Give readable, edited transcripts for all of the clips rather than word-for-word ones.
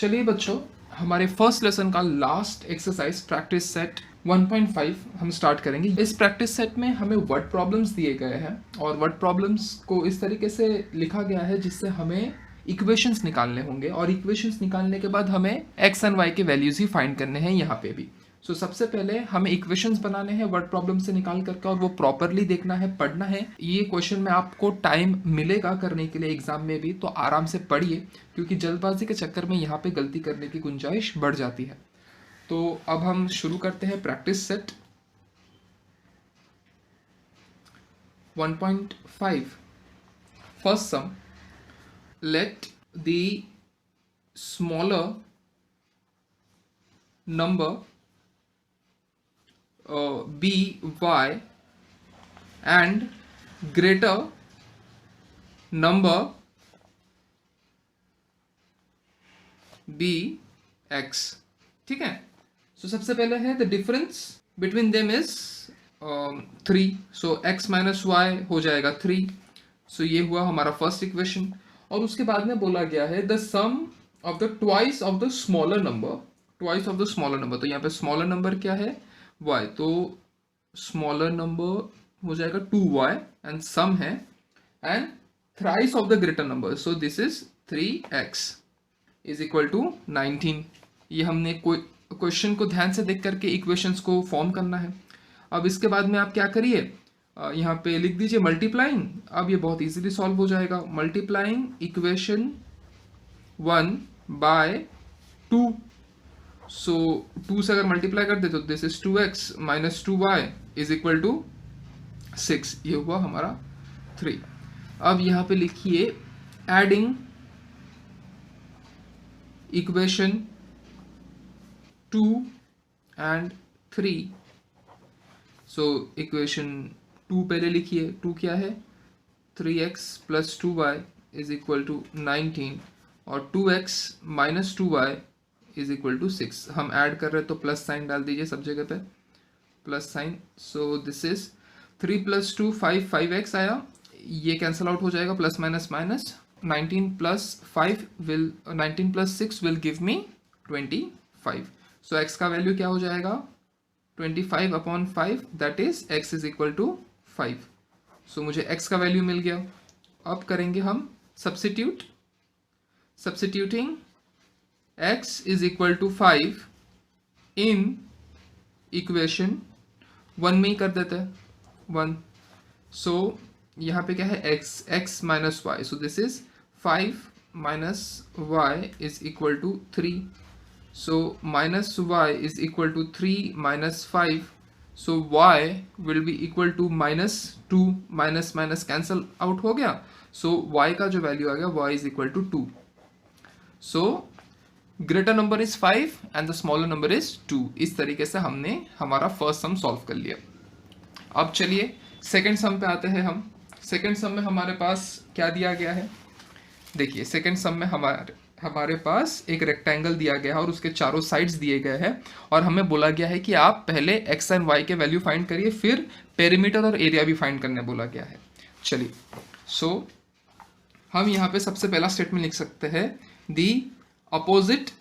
चलिए बच्चों, हमारे फर्स्ट लेसन का लास्ट एक्सरसाइज प्रैक्टिस सेट 1.5 हम स्टार्ट करेंगे। इस प्रैक्टिस सेट में हमें वर्ड प्रॉब्लम्स दिए गए हैं और वर्ड प्रॉब्लम्स को इस तरीके से लिखा गया है जिससे हमें इक्वेशंस निकालने होंगे और इक्वेशंस निकालने के बाद हमें एक्स एंड वाई के वैल्यूज ही फाइंड करने हैं यहाँ पे भी। सो सबसे पहले हमें इक्वेशंस बनाने हैं वर्ड प्रॉब्लम से निकाल करके और वो प्रॉपरली देखना है, पढ़ना है। ये क्वेश्चन में आपको टाइम मिलेगा करने के लिए एग्जाम में भी, तो आराम से पढ़िए क्योंकि जल्दबाजी के चक्कर में यहाँ पे गलती करने की गुंजाइश बढ़ जाती है। तो अब हम शुरू करते हैं practice set 1.5। First sum, let the smaller number be y and greater number be x। ठीक है। सो सबसे पहले है the difference between them is 3। So x minus y हो जाएगा 3। सो ये हुआ हमारा फर्स्ट इक्वेशन। और उसके बाद में बोला गया है the sum of the twice of the smaller number, twice of the smaller number. तो यहाँ पे स्मॉलर नंबर क्या है? y। तो स्मॉलर नंबर हो जाएगा 2y एंड सम है and thrice of the greater number, so this is 3x is equal to 19। ये हमने क्वेश्चन को ध्यान से देख करके इक्वेशंस को फॉर्म करना है। अब इसके बाद में आप क्या करिए, यहाँ पे लिख दीजिए मल्टीप्लाइंग। अब ये बहुत इजीली सॉल्व हो जाएगा। Multiplying equation 1 bye 2। सो 2 से अगर मल्टीप्लाई कर दे तो this is 2x minus 2y is equal to 6। ये हुआ हमारा 3। अब यहाँ पे लिखिए adding equation 2 and 3। So equation 2 पहले लिखिए। 2 क्या है? 3x plus 2y is equal to 19 और 2x minus 2y is equal to 6। हम ऐड कर रहे हैं तो प्लस साइन डाल दीजिए सब जगह पे, plus sign. So this is 3 plus 2 5, 5x आया। ये कैंसिल आउट हो जाएगा, प्लस माइनस माइनस। 19 प्लस 6 will give me 25। So x का वैल्यू क्या हो जाएगा? 25 upon 5, that is x is equal to 5। So मुझे x का वैल्यू मिल गया। अब करेंगे हम substituting x is equal to 5 in equation 1 में ही कर देते हैं 1। सो यहाँ पे क्या है? x minus Y. So this is 5 minus y is equal to 3। So minus y is equal to 3 minus 5। So y will be equal to minus 2। Minus minus cancel out हो गया। सो y का जो वैल्यू आ गया y is equal to 2। So greater number is 5 and the smaller number is 2। इस तरीके से हमने हमारा फर्स्ट सम सॉल्व कर लिया। अब चलिए सेकंड सम पे आते हैं हम। सेकंड सम में हमारे पास क्या दिया गया है? देखिए सेकंड सम में हमारे पास एक रेक्टेंगल दिया गया है और उसके चारों साइड्स दिए गए हैं और हमें बोला गया है कि आप पहले एक्स एंड वाई के वैल्यू फाइंड करिए, फिर पेरीमीटर और एरिया भी फाइंड करने बोला गया है। चलिए सो हम यहाँ पे सबसे पहला स्टेटमेंट लिख सकते हैं दी opposite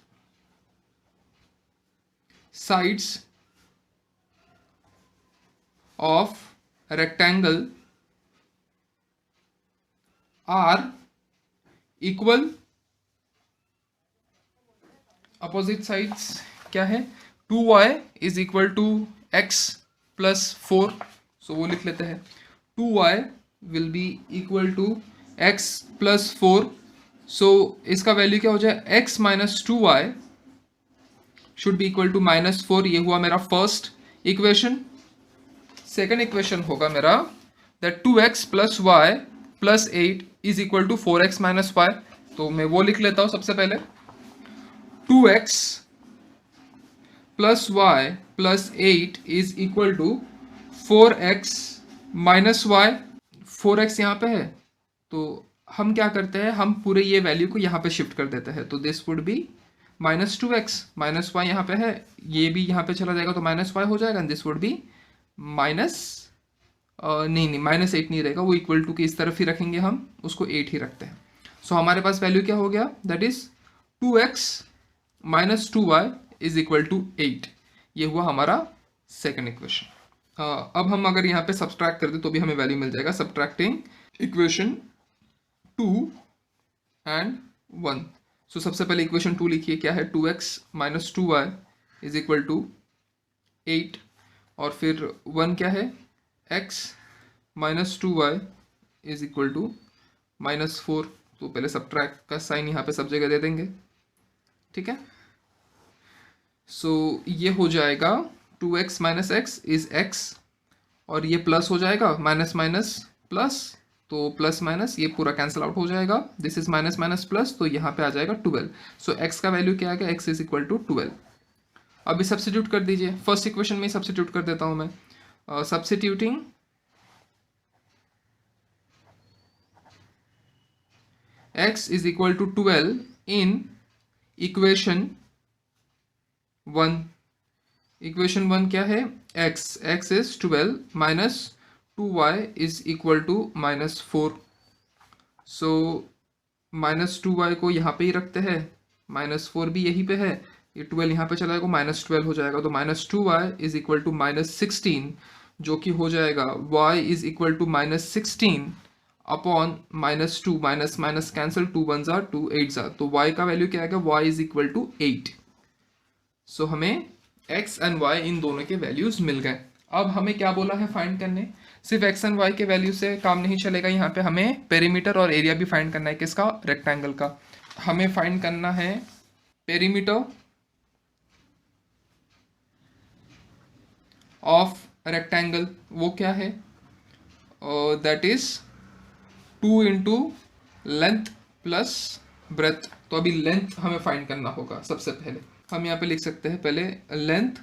sides of rectangle are equal। opposite sides क्या है? 2y is equal to x plus 4। सो वो लिख लेते हैं 2y will be equal to x plus 4। सो इसका वैल्यू क्या हो जाए? x minus 2y should be equal to minus 4। ये हुआ मेरा फर्स्ट इक्वेशन। सेकेंड इक्वेशन होगा मेरा that 2x plus y plus 8 is equal to 4x minus y. तो मैं वो लिख लेता हूं सबसे पहले 2x plus y plus 8 is equal to 4x minus Y. 4x यहाँ पे है तो हम क्या करते हैं, हम पूरे ये वैल्यू को यहाँ पे शिफ्ट कर देते हैं। तो this would be minus 2x minus y यहाँ पे है, ये भी यहाँ पे चला जाएगा तो माइनस वाई हो जाएगा। दिस वुड बी माइनस नहीं माइनस 8 नहीं रहेगा, वो इक्वल टू की इस तरफ ही रखेंगे, हम उसको 8 ही रखते हैं। सो हमारे पास वैल्यू क्या हो गया? That is 2x minus 2y is equal to 8। ये हुआ हमारा सेकेंड इक्वेशन। अब हम अगर यहाँ पे सब्सट्रैक्ट कर दें तो भी हमें वैल्यू मिल जाएगा, सब्ट्रैक्टिंग इक्वेशन 2 एंड 1। सो सबसे पहले इक्वेशन 2 लिखिए, क्या है, 2x minus 2y is equal to 8, और फिर 1 क्या है, x minus 2y is equal to minus 4। तो पहले सब्ट्रैक्ट का साइन यहाँ पे सब जगह दे देंगे, ठीक है। सो ये हो जाएगा 2x minus x is x, और ये प्लस हो जाएगा, माइनस माइनस प्लस, तो प्लस माइनस ये पूरा कैंसिल आउट हो जाएगा, this is minus minus plus, तो यहाँ पे आ जाएगा 12। सो x का वैल्यू क्या आ गया, x इज इक्वल टू 12। अभी सब्स्टिट्यूट कर दीजिए, फर्स्ट इक्वेशन में सब्स्टिट्यूट कर देता हूँ मैं, substituting x is equal to 12 in equation 1। Equation 1 क्या है, x is 12 minus 2y is equal to minus 4। So minus 2y को यहाँ पे ही रखते हैं, माइनस 4 भी यहीं पे है, ये 12 यहाँ पे चला जाएगा, माइनस 12 हो जाएगा, तो minus 2y is equal to minus 16, जो कि हो जाएगा y is equal to minus 16 upon minus 2, minus minus cancel, 2 1 ज़ा 2 8 ज़ा, तो y का वैल्यू क्या आएगा, y इज इक्वल टू 8। सो हमें x एंड y इन दोनों के वैल्यूज मिल गए। अब हमें क्या बोला है फाइंड करने, सिर्फ x एंड y के वैल्यू से काम नहीं चलेगा, यहाँ पे हमें पेरीमीटर और एरिया भी फाइंड करना है, किसका, रेक्टेंगल का। हमें फाइंड करना है पेरीमीटर ऑफ रेक्टेंगल, वो क्या है, that is 2 into length plus breadth. तो अभी लेंथ हमें फाइंड करना होगा। सबसे पहले हम यहाँ पे लिख सकते हैं, पहले length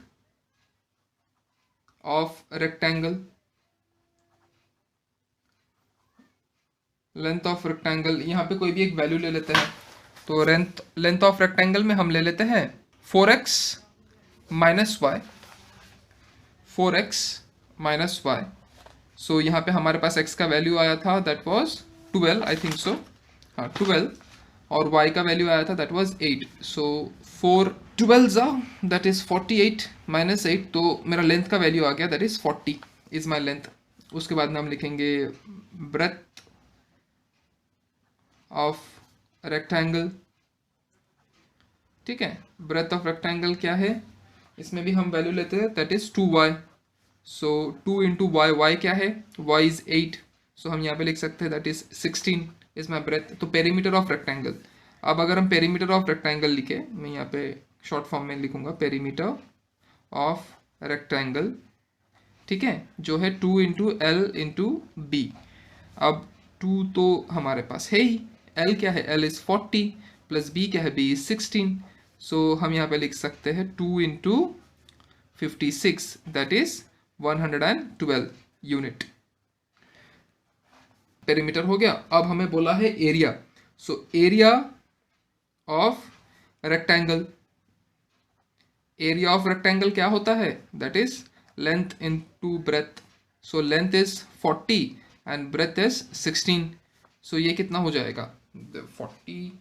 of rectangle, length of rectangle, यहाँ पे कोई भी एक वैल्यू ले लेते हैं। तो लेंथ ऑफ रेक्टेंगल में हम ले लेते हैं 4x minus Y, 4x minus Y. So यहाँ पे हमारे पास x का वैल्यू आया था, that was 12, I think so, हाँ 12, और y का वैल्यू आया था दैट वाज 8। सो 4 12 ज़ा दैट इज 48 माइनस 8, तो मेरा लेंथ का वैल्यू आ गया, that is 40 is my length. उसके बाद में हम लिखेंगे ब्रेथ ऑफ रेक्टेंगल, ठीक है। ब्रेथ ऑफ रेक्टेंगल क्या है, इसमें भी हम वैल्यू लेते हैं, that is 2y। So 2 into y, y क्या है, y इज 8, सो हम यहाँ पे लिख सकते हैं that is 16 is my breadth. तो पेरीमीटर ऑफ रेक्टेंगल, अब अगर हम पेरीमीटर ऑफ रेक्टेंगल लिखे, मैं यहाँ पे शॉर्ट फॉर्म में लिखूंगा पेरीमीटर ऑफ रेक्टेंगल, ठीक है, जो है 2 इंटू एल इंटू बी। अब 2 तो हमारे पास है ही, एल क्या है, एल इज 40 प्लस बी क्या है, बी इज 16। सो हम यहाँ पे लिख सकते हैं 2 into 56 that is 112 unit. Perimeter हो गया। अब हमें बोला है area, so area of rectangle, area of rectangle क्या होता है, that is length into breadth. So length is 40 and breadth is 16। सो ये कितना हो जाएगा, 40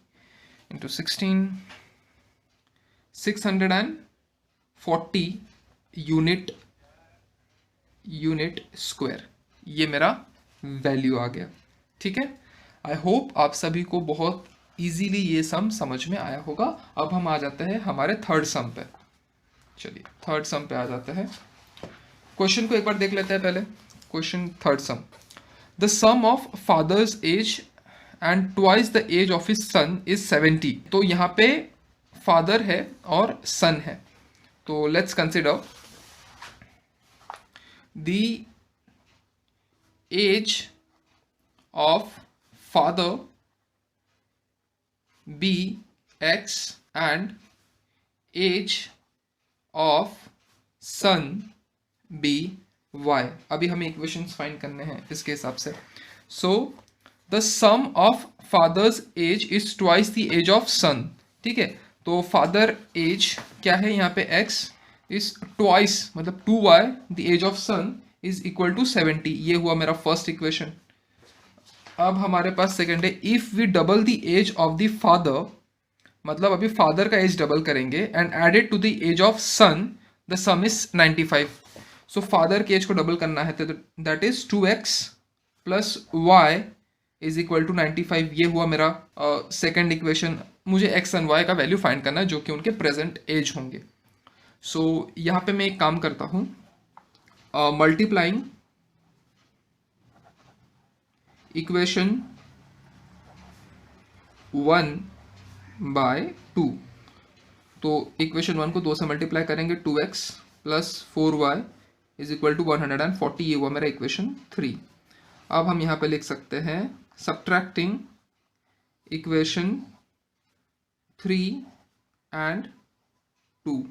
इंटू 16, 640 यूनिट स्क्वायर, ये मेरा वैल्यू आ गया, ठीक है। आई होप आप सभी को बहुत इजीली ये सम समझ में आया होगा। अब हम आ जाते हैं हमारे थर्ड सम पे। चलिए थर्ड सम पे आ जाते हैं। क्वेश्चन को एक बार देख लेते हैं पहले। Question third sum, the sum of father's age and twice the age of his son is 70। तो यहाँ पे फादर है और सन है, तो let's consider the age of father be x and age of son be y। अभी हमें equations find करने हैं इसके हिसाब से। So the sum of father's age is twice the age of son, ठीक है। तो फादर एज क्या है यहाँ पे, x इज ट्वाइस मतलब 2y the age of son is equal to 70। ये हुआ मेरा फर्स्ट इक्वेशन। अब हमारे पास सेकेंड है, if we double the age of the father मतलब अभी फादर का एज डबल करेंगे and added to the age of son the sum is 95. So father के एज को डबल करना है तो that is 2x plus Y is equal to 95. ये हुआ मेरा सेकेंड इक्वेशन. मुझे x एंड y का वैल्यू फाइंड करना है जो कि उनके प्रेजेंट एज होंगे. सो यहाँ पे मैं एक काम करता हूँ, मल्टीप्लाइंग इक्वेशन 1 बाय 2. तो इक्वेशन 1 को 2 से मल्टीप्लाई करेंगे, 2x plus 4y is equal to 140. ये हुआ मेरा इक्वेशन 3. अब हम यहाँ पे लिख सकते हैं सब्ट्रैक्टिंग इक्वेशन 3 एंड 2.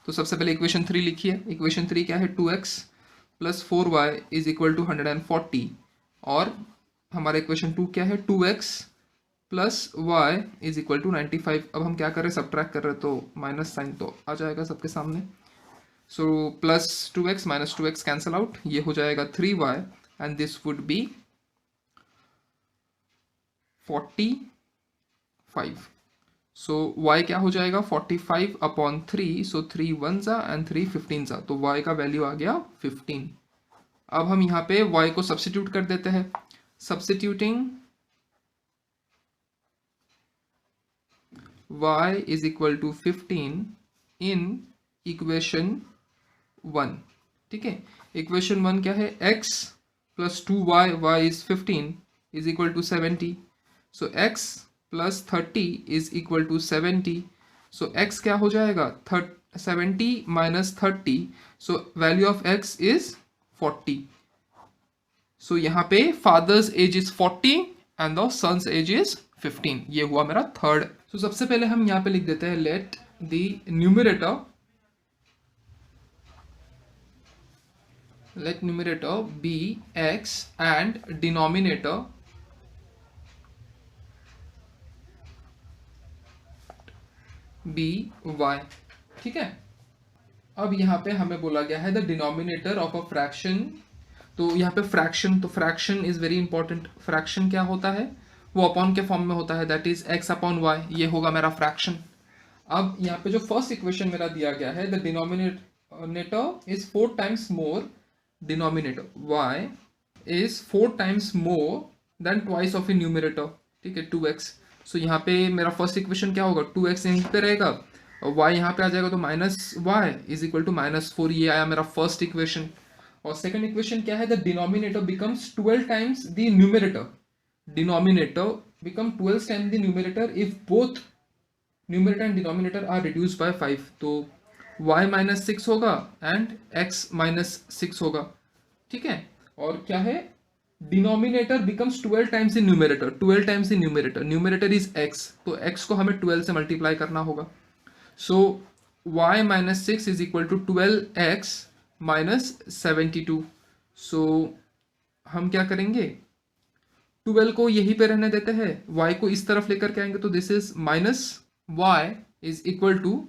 तो सबसे पहले इक्वेशन 3 लिखिए. इक्वेशन 3 क्या है, 2x plus 4y is equal to 140. और हमारा इक्वेशन 2 क्या है, 2x plus y is equal to 95. अब हम क्या कर रहे हैं, सब्ट्रैक्ट कर रहे हैं, तो माइनस साइन तो आ जाएगा सबके सामने. So plus 2x minus 2x cancel out, ये हो जाएगा 3y and this would B 45. So y क्या हो जाएगा, 45 अपॉन 3. सो 3 1 जा एंड 3 15 जा, तो y का वैल्यू आ गया 15. अब हम यहाँ पे y को सब्स्टिट्यूट कर देते हैं. Substituting y is equal to 15 in equation 1. ठीक है, इक्वेशन 1 क्या है, x plus 2y, y is 15 is equal to 70. so x plus 30 is equal to 70. so x क्या हो जाएगा, 70 minus 30. so value of x is 40. so यहाँ पे father's age is 40 and the son's age is 15. ये हुआ मेरा third. तो सबसे पहले हम यहाँ पे लिख देते हैं let the numerator be x and denominator be y. ठीक है, अब यहाँ पे हमें बोला गया है the denominator of a fraction. तो यहाँ पे फ्रैक्शन, तो fraction is very important. Fraction क्या होता है, वो अपॉन के फॉर्म में होता है, that is x upon y. ये होगा मेरा फ्रैक्शन. अब यहाँ पे जो फर्स्ट इक्वेशन मेरा दिया गया है, the denominator is 4 times more, denominator y is 4 times more than twice of in numerator. ठीक है, 2x. सो यहाँ पे मेरा फर्स्ट इक्वेशन क्या होगा, 2x यहीं पे रहेगा और y यहाँ पे आ जाएगा, तो minus y is equal to -4. ये आया मेरा फर्स्ट इक्वेशन. और सेकंड इक्वेशन क्या है, the denominator becomes 12 times the numerator. Denominator become 12 times the numerator if both numerator and denominator are reduced by 5. तो y minus 6 होगा and x minus 6 होगा. ठीक है, और क्या है, denominator becomes 12 times the numerator. 12 times the numerator, numerator is x, तो x को हमें 12 से मल्टीप्लाई करना होगा. so y minus 6 is equal to 12x minus 72. so हम क्या करेंगे, 12 को यहीं पे रहने देते हैं, y को इस तरफ लेकर के आएंगे, तो this is minus y is equal to,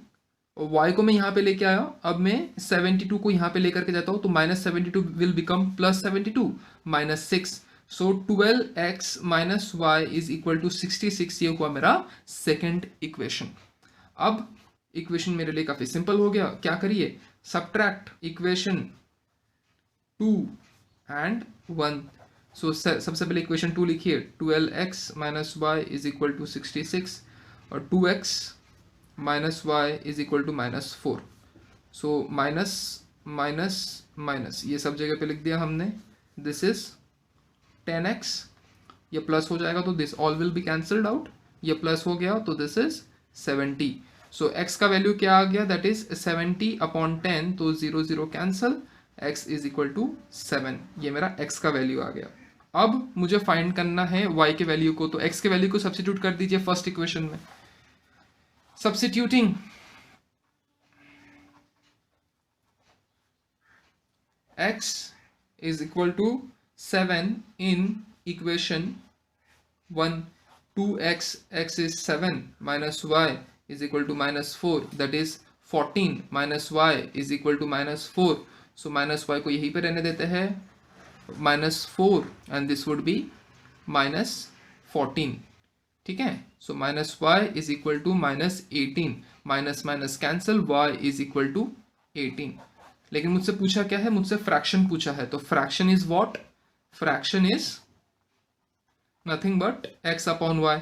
y को मैं यहाँ पे लेके आया, अब मैं 72 को यहाँ पे लेकर के जाता हूँ, तो -72 will become +72 -6. So 12x minus y is equal to 66. ये हुआ मेरा सेकेंड इक्वेशन. अब इक्वेशन मेरे लिए काफी सिंपल हो गया. क्या करिए, सब्ट्रैक्ट इक्वेशन 2 एंड 1. सो सबसे पहले इक्वेशन 2 लिखिए, 12x minus y is equal to 66 और 2x minus y is equal to -4. So minus minus minus ये सब जगह पे लिख दिया हमने. दिस इज 10x, ये प्लस हो जाएगा तो this all will be cancelled out. ये प्लस हो गया तो दिस इज 70. सो x का वैल्यू क्या आ गया, दैट इज 70 अपॉन 10, तो 0 0 cancel, x is equal to 7. ये मेरा x का वैल्यू आ गया. अब मुझे फाइंड करना है y के वैल्यू को, तो x के वैल्यू को सब्स्टिट्यूट कर दीजिए फर्स्ट इक्वेशन में. Substituting x is equal to 7 in equation 1. 2x, x is 7 minus y is equal to -4, that is 14 minus y is equal to -4. so minus y को यहीं पे रहने देते हैं, -4 and this would be -14. ठीक है। So minus y is equal to minus 18, minus minus cancel, y is equal to 18। लेकिन मुझसे पूछा क्या है, मुझसे फ्रैक्शन पूछा है, तो fraction is what, fraction is nothing but x upon y.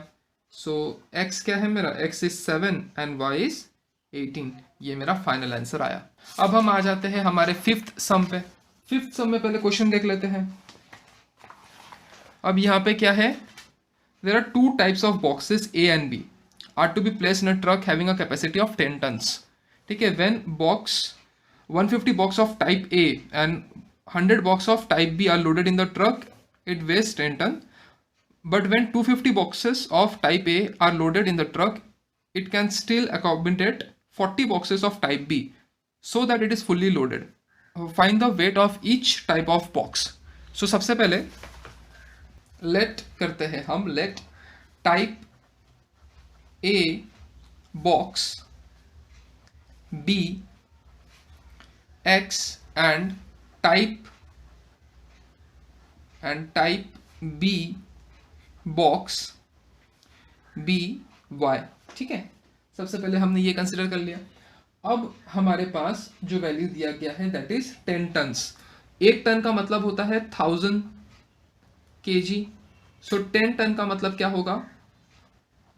So x क्या है मेरा, x is 7 and y is 18। ये मेरा फाइनल आंसर आया। अब हम आ जाते हैं हमारे फिफ्थ सम पे। फिफ्थ सम में पहले क्वेश्चन देख लेते हैं। अब यहाँ पे क्या है, there are two types of boxes A and B are to be placed in a truck having a capacity of 10 tons. ठीक है, when box 150 box of type A and 100 box of type B are loaded in the truck, it weighs 10 ton. But when 250 boxes of type A are loaded in the truck, it can still accommodate 40 boxes of type B so that it is fully loaded. Find the weight of each type of box. So सबसे पहले late करते हैं हम, let type A box be x and type B box be y. ठीक है, सबसे पहले हमने ये कंसिडर कर लिया। अब हमारे पास जो वैल्यू दिया गया है दैट इज 10 टन्स। एक टन का मतलब होता है 1000 kg। सो 10 टन का मतलब क्या होगा,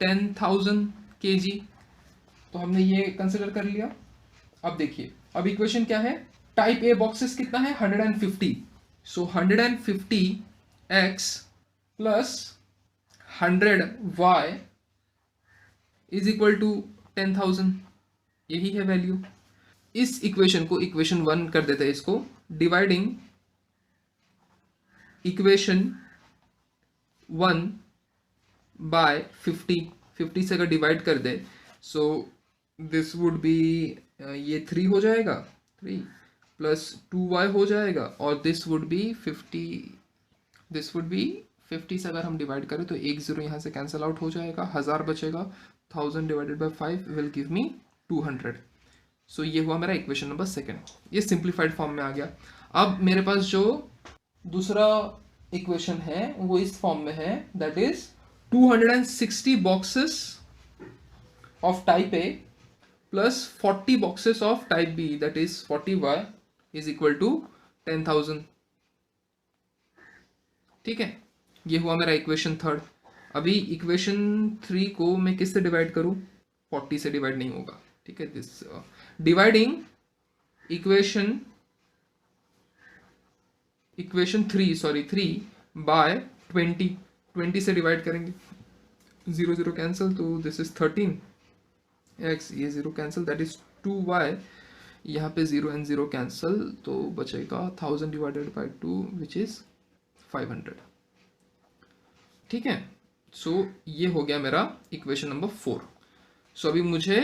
10,000 kg। तो हमने ये कंसिडर कर लिया। अब देखिए, अब इक्वेशन क्या है, टाइप ए बॉक्सेस कितना है 150। So 150 x plus 100 y is equal to 10,000। यही है वैल्यू। इस इक्वेशन को इक्वेशन 1 कर देते हैं, इसको डिवाइडिंग इक्वेशन 1 बाय 50 से अगर डिवाइड कर दे, सो दिस वुड बी, ये 3 हो जाएगा, 3 प्लस 2y हो जाएगा, और दिस वुड बी 50 से अगर हम डिवाइड करें तो एक जीरो यहाँ से कैंसिल आउट हो जाएगा, 1000 बचेगा, 1000 डिवाइडेड बाय 5 विल गिव मी 200। सो ये हुआ मेरा इक्वेशन नंबर 2। ये सिंप्लीफाइड फॉर्म में आ गया। अब मेरे पास जो दूसरा इक्वेशन है वो इस फॉर्म में है, that is 260 boxes of type A plus 40 boxes of type B, that is 40y is equal to 10,000। ठीक है, ये हुआ मेरा इक्वेशन 3। अभी इक्वेशन 3 को मैं किससे डिवाइड करूं, 40 से डिवाइड नहीं होगा। ठीक है, दिस डिवाइडिंग इक्वेशन 3 बाय 20 से डिवाइड करेंगे, 0 0 कैंसिल, तो दिस इज 13x, ये 0 कैंसिल, दैट इज 2y, यहाँ पे 0 एंड 0 कैंसिल, तो बचेगा 1000 डिवाइडेड बाय 2 विच इज 500। ठीक है, सो ये हो गया मेरा इक्वेशन नंबर 4। सो अभी मुझे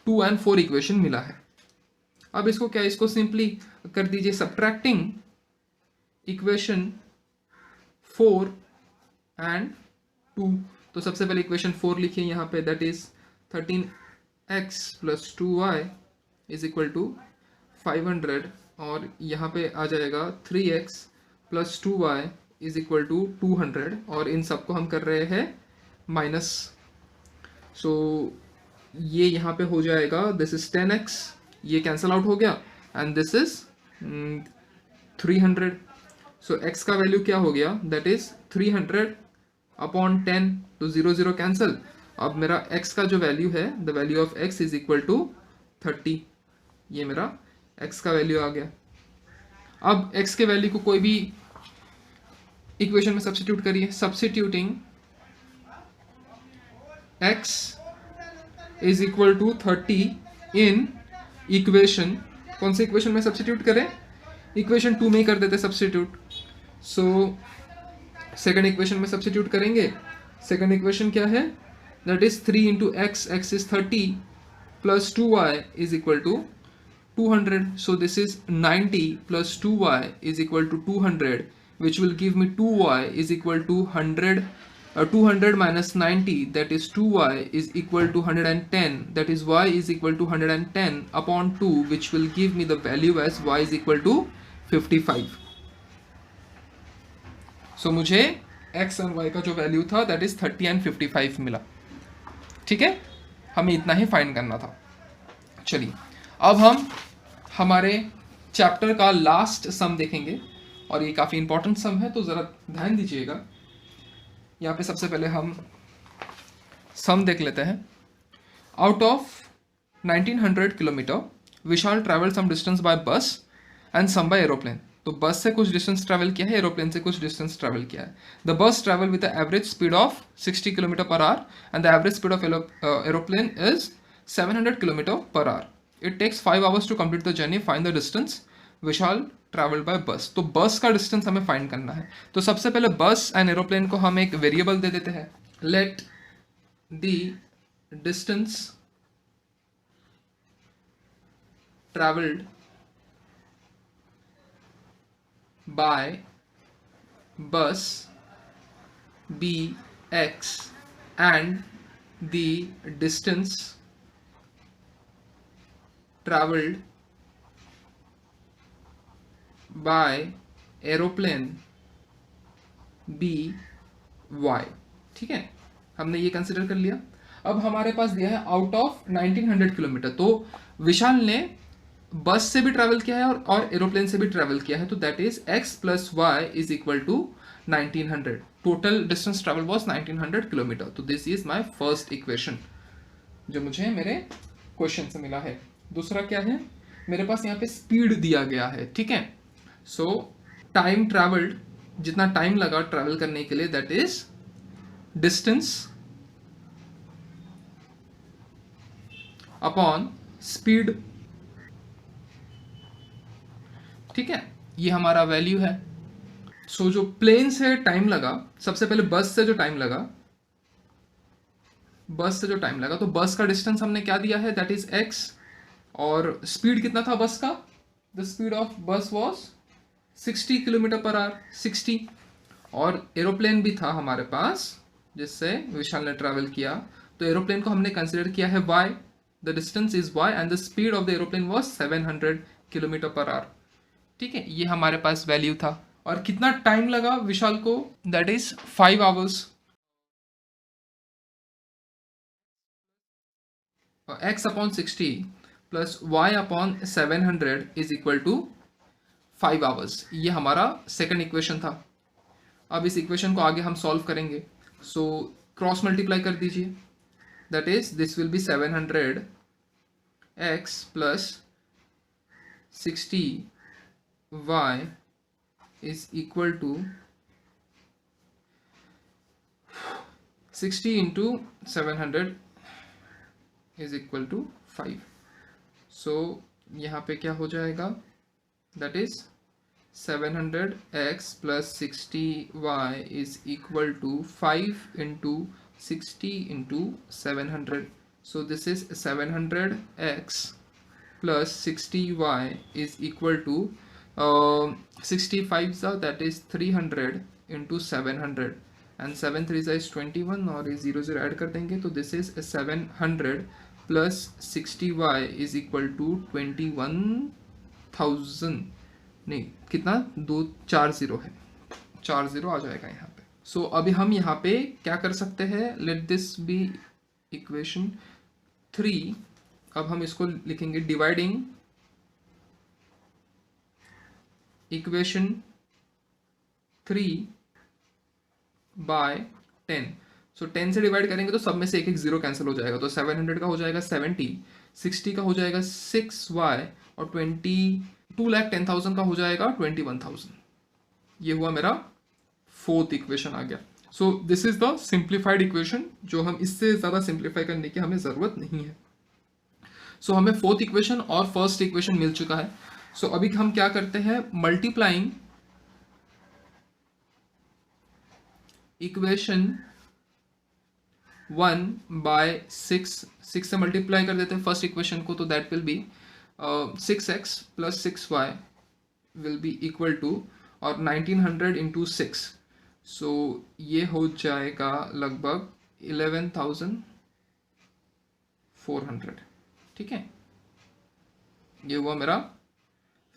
2 and 4 इक्वेशन मिला है। अब इसको क्या, इसको सिंपली कर दीजिए सब्ट्रैक्टिंग इक्वेशन 4 and 2। तो सबसे पहले इक्वेशन 4 लिखिए यहाँ पे, that is 13x plus 2y is equal to 500, और यहाँ पे आ जाएगा 3x plus 2y is equal to 200, और इन सबको हम कर रहे हैं माइनस। सो ये यहाँ पे हो जाएगा, दिस इज 10x, ये कैंसल आउट हो गया, and this is 300। So x का वैल्यू क्या हो गया, दैट इज 300 अपॉन 10, तो 0 0 कैंसिल। अब मेरा x का जो वैल्यू है, the value of x is equal to 30। ये मेरा x का वैल्यू आ गया। अब x के वैल्यू को कोई भी इक्वेशन में सब्स्टिट्यूट करिए, substituting x is equal to 30 in equation, कौन से इक्वेशन में सब्स्टिट्यूट करें, इक्वेशन 2 में ही कर देते सब्स्टिट्यूट। सो सेकंड इक्वेशन में सब्स्टिट्यूट करेंगे। सेकंड इक्वेशन क्या है, that is 3 into x, x is 30 plus 2y is equal to 200। So this is 90 plus 2y is equal to 200, which will give me 2y is equal to 100, 200 minus 90, that is 2y is equal to 110, that is y is equal to 110 upon 2, which will give me the value as y is equal to 55. So मुझे x and Y का जो value था that is 30 and 55 मिला। ठीक है, हमें इतना ही find करना था। चलिए अब हम हमारे चैप्टर का लास्ट सम देखेंगे और ये काफ़ी इंपॉर्टेंट सम है, तो ज़रा ध्यान दीजिएगा। यहाँ पे सबसे पहले हम सम देख लेते हैं। Out of 1900 kilometer Vishal travel some distance by bus and some by aeroplane. तो बस से कुछ डिस्टेंस ट्रैवल किया है, एरोप्लेन से कुछ डिस्टेंस ट्रैवल किया है। The bus travel with average speed of 60 kilometer per hour and the average speed of aeroplane is 700 kilometer per hour. It takes 5 hours to complete the journey, find the distance Vishal travel by bus. तो बस का distance हमें find करना है। तो सबसे पहले बस एंड एरोप्लेन को हम एक वेरिएबल दे देते हैं। Let the distance traveled by bus be x and the distance traveled by aeroplane be y। ठीक है, हमने ये कंसिडर कर लिया। अब हमारे पास दिया है आउट ऑफ 1900 किलोमीटर, तो विशाल ने बस से भी ट्रैवल किया है और एरोप्लेन से भी ट्रैवल किया है, तो that is x plus Y is equal to 1900। Total distance travel was 1900 kilometre. तो this is my first equation जो मुझे मेरे क्वेश्चन से मिला है। दूसरा क्या है, मेरे पास यहाँ पे स्पीड दिया गया है। ठीक है, सो टाइम ट्रैवल्ड, जितना टाइम लगा ट्रैवल करने के लिए, that is distance upon speed. ठीक है, ये हमारा वैल्यू है। सो जो प्लेन से टाइम लगा, सबसे पहले बस से जो टाइम लगा, तो बस का डिस्टेंस हमने क्या दिया है, दैट इज x। और स्पीड कितना था बस का, द स्पीड ऑफ बस वॉज 60 किलोमीटर पर आवर, 60। और एरोप्लेन भी था हमारे पास जिससे विशाल ने ट्रैवल किया, तो एरोप्लेन को हमने कंसिडर किया है y, the distance is y and the speed of the aeroplane was 700 kilometer per our. ठीक है, ये हमारे पास वैल्यू था। और कितना टाइम लगा विशाल को, that is 5 hours। x upon 60 plus y upon 700 is equal to 5 hours। ये हमारा सेकंड इक्वेशन था। अब इस इक्वेशन को आगे हम सॉल्व करेंगे। सो क्रॉस मल्टीप्लाई कर दीजिए, that is this will be 700 x plus 60 y is equal to 60 into 700 is equal to 5। so यहाँ पे क्या हो जाएगा, that is 700x plus 60y is equal to 5 into 60 into 700। so this is 700x plus 60y is equal to 65 सा that is 300 into 700 and 7 3 is 21 और ये 0 0 add कर देंगे, तो this is 700 plus 60y is equal to 21,000। नहीं, कितना, 240 है, 40 आ जाएगा यहाँ पे। सो अभी हम यहाँ पे क्या कर सकते हैं, लेट दिस बी इक्वेशन 3। अब हम इसको लिखेंगे डिवाइडिंग इक्वेशन 3 बाय 10। सो 10 से डिवाइड करेंगे तो सब में से एक एक जीरो कैंसिल हो जाएगा, तो 700 का हो जाएगा 70, 60 का हो जाएगा 6y और 2,10,000 का हो जाएगा 21,000। ये हुआ मेरा फोर्थ इक्वेशन आ गया। सो this is the simplified equation, जो हम इससे ज़्यादा सिंप्लीफाई करने की हमें ज़रूरत नहीं है। सो हमें फोर्थ इक्वेशन और फर्स्ट इक्वेशन मिल चुका है। सो अभी हम क्या करते हैं, मल्टीप्लाइंग इक्वेशन 1 बाय 6 से मल्टीप्लाई कर देते हैं फर्स्ट इक्वेशन को, तो that will be 6x plus 6y will be equal to, और 1900 इंटू 6, सो ये हो जाएगा लगभग 11,400। ठीक है, ये हुआ मेरा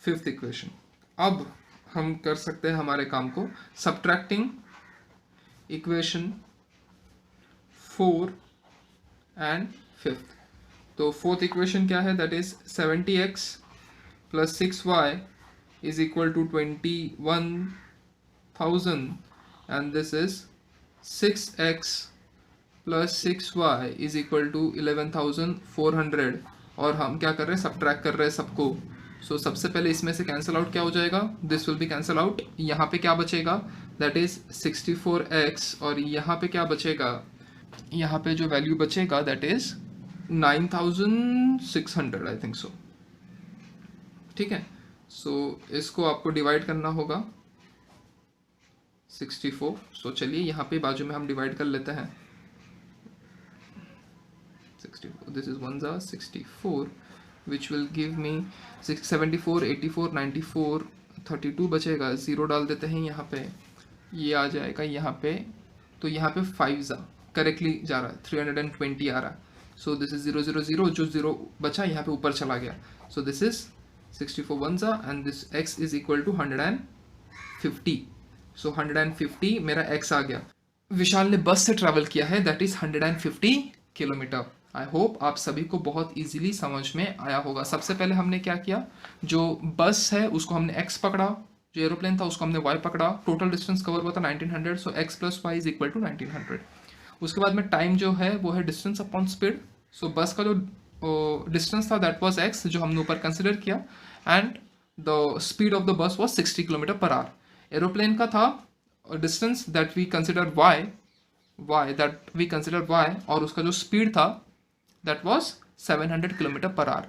फिफ्थ इक्वेशन। अब हम कर सकते हैं हमारे काम को, सब्ट्रैक्टिंग इक्वेशन 4 एंड 5th। तो फोर्थ इक्वेशन क्या है, that is 70x plus 6y is equal to 21,000 and this is 6x plus 6y is equal to 11,400। और हम क्या कर रहे हैं, सब्ट्रैक्ट कर रहे हैं सबको। सो सबसे पहले इसमें से कैंसिल आउट क्या हो जाएगा, this will be cancel out. यहाँ पे क्या बचेगा, दैट इज 64x, और यहाँ पे क्या बचेगा, यहाँ पे जो वैल्यू बचेगा दैट इज 9,600 आई थिंक सो। ठीक है, सो इसको आपको डिवाइड करना होगा 64। सो चलिए यहाँ पे बाजू में हम डिवाइड कर लेते हैं 64, दिस इज 1 जा 64 which will give me 74, 84, 94, 32 बचेगा। ज़ीरो डाल देते हैं यहाँ पे, ये आ जाएगा यहाँ पे। तो यहाँ पे 5 जा करेक्टली जा रहा है, 320 आ रहा है। सो दिस इज 0 0 0, जो 0 बचा यहाँ पे ऊपर चला गया। सो दिस इज 64 1 जा and this x is equal to 150। So 150 मेरा x आ गया। विशाल ने बस से ट्रैवल किया है, that is 150 kilometre. I hope आप सभी को बहुत इजीली समझ में आया होगा। सबसे पहले हमने क्या किया, जो बस है उसको हमने x पकड़ा, जो एरोप्लेन था उसको हमने y पकड़ा। टोटल डिस्टेंस कवर हुआ था 1900, so x plus Y is equal to 1900। उसके बाद में टाइम जो है वो है डिस्टेंस अपॉन स्पीड। सो बस का जो डिस्टेंस था दैट वाज x, जो हमने ऊपर कंसिडर किया, and the speed of the bus was 60 kilometer per hour. Aeroplane का था distance that we consider y, और उसका जो स्पीड था that was 700 kilometer per hour.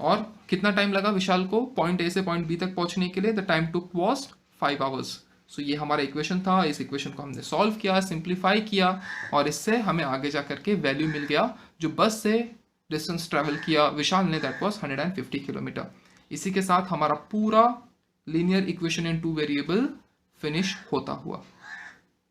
और कितना टाइम लगा विशाल को पॉइंट ए से पॉइंट बी तक पहुंचने के लिए, the time took was 5 hours. So ये हमारा इक्वेशन था। इस इक्वेशन को हमने सॉल्व किया, सिंप्लीफाई किया, और इससे हमें आगे जा करके वैल्यू मिल गया जो बस से डिस्टेंस ट्रैवल किया विशाल ने, दैट वाज 150 किलोमीटर। इसी के साथ हमारा पूरा linear equation in 2 variable finish होता हुआ।